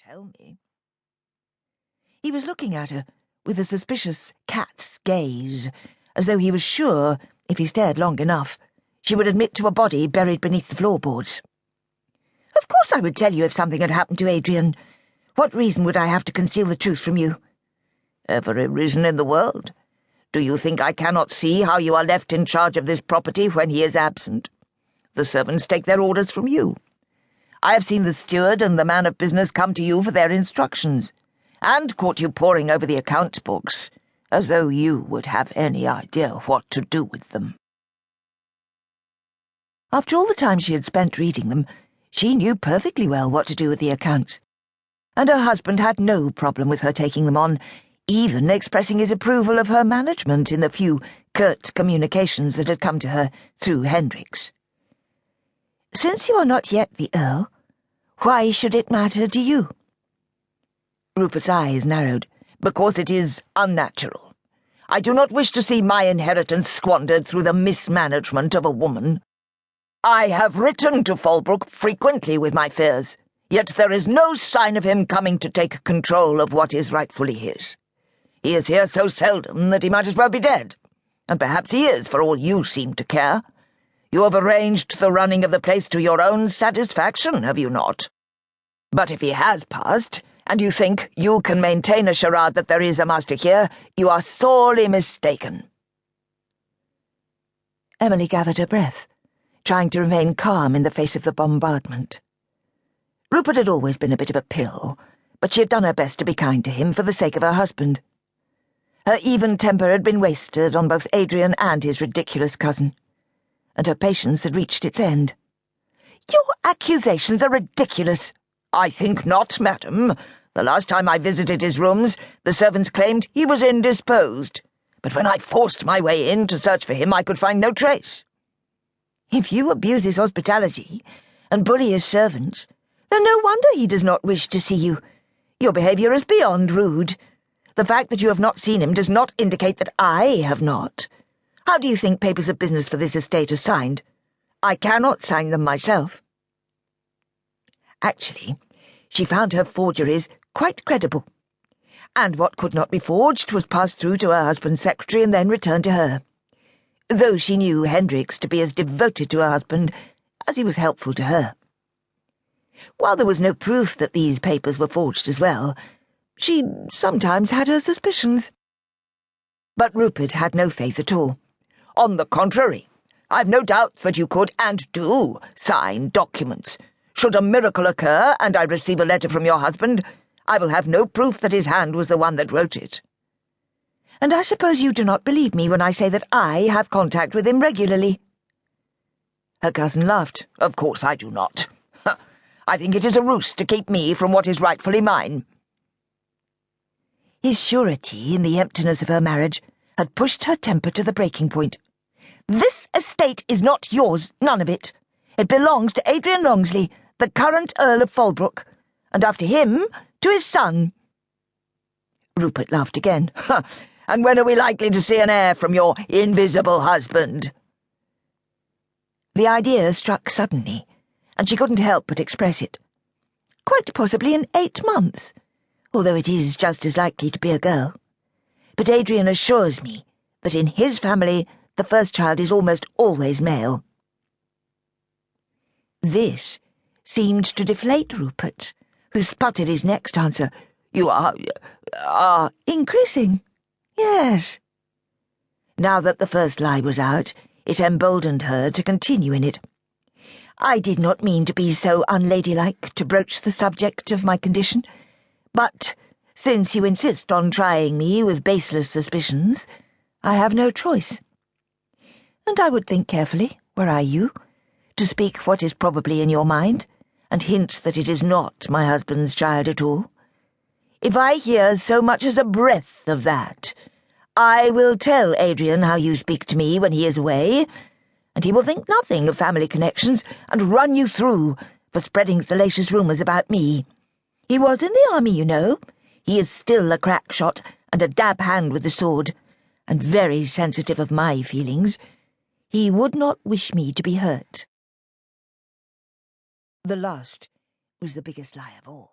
tell me." He was looking at her with a suspicious cat's gaze, as though he was sure, if he stared long enough, she would admit to a body buried beneath the floorboards. "Of course I would tell you if something had happened to Adrian. What reason would I have to conceal the truth from you?" "Every reason in the world. Do you think I cannot see how you are left in charge of this property when he is absent? The servants take their orders from you. I have seen the steward and the man of business come to you for their instructions, and caught you poring over the account books, as though you would have any idea what to do with them." After all the time she had spent reading them, she knew perfectly well what to do with the accounts, and her husband had no problem with her taking them on, even expressing his approval of her management in the few curt communications that had come to her through Hendricks. "Since you are not yet the Earl, why should it matter to you?" Rupert's eyes narrowed. "Because it is unnatural. I do not wish to see my inheritance squandered through the mismanagement of a woman. I have written to Folbroke frequently with my fears, yet there is no sign of him coming to take control of what is rightfully his. He is here so seldom that he might as well be dead, and perhaps he is, for all you seem to care. You have arranged the running of the place to your own satisfaction, have you not? But if he has passed, and you think you can maintain a charade that there is a master here, you are sorely mistaken." Emily gathered her breath, trying to remain calm in the face of the bombardment. Rupert had always been a bit of a pill, but she had done her best to be kind to him for the sake of her husband. Her even temper had been wasted on both Adrian and his ridiculous cousin, and her patience had reached its end. "Your accusations are ridiculous." "I think not, madam. The last time I visited his rooms, the servants claimed he was indisposed, but when I forced my way in to search for him, I could find no trace." "If you abuse his hospitality and bully his servants, then no wonder he does not wish to see you. Your behaviour is beyond rude. The fact that you have not seen him does not indicate that I have not. How do you think papers of business for this estate are signed? I cannot sign them myself." Actually, she found her forgeries quite credible, and what could not be forged was passed through to her husband's secretary and then returned to her, though she knew Hendricks to be as devoted to her husband as he was helpful to her. While there was no proof that these papers were forged as well, she sometimes had her suspicions. But Rupert had no faith at all. "On the contrary, I've no doubt that you could and do sign documents. Should a miracle occur and I receive a letter from your husband, I will have no proof that his hand was the one that wrote it." "And I suppose you do not believe me when I say that I have contact with him regularly?" Her cousin laughed. "Of course I do not. I think it is a ruse to keep me from what is rightfully mine." His surety in the emptiness of her marriage had pushed her temper to the breaking point. "This estate is not yours, none of it. It belongs to Adrian Longesley, the current Earl of Folbroke, and after him, to his son." Rupert laughed again. "And when are we likely to see an heir from your invisible husband?" The idea struck suddenly, and she couldn't help but express it. "Quite possibly in 8 months, although it is just as likely to be a girl. But Adrian assures me that in his family the first child is almost always male." This seemed to deflate Rupert, who sputtered his next answer. "You are increasing. Yes." Now that the first lie was out, it emboldened her to continue in it. "I did not mean to be so unladylike to broach the subject of my condition, but since you insist on trying me with baseless suspicions, I have no choice. And I would think carefully, were I you, to speak what is probably in your mind, and hint that it is not my husband's child at all. If I hear so much as a breath of that, I will tell Adrian how you speak to me when he is away, and he will think nothing of family connections and run you through for spreading salacious rumours about me. He was in the army, you know. He is still a crack shot and a dab hand with the sword, and very sensitive of my feelings. He would not wish me to be hurt." The last was the biggest lie of all.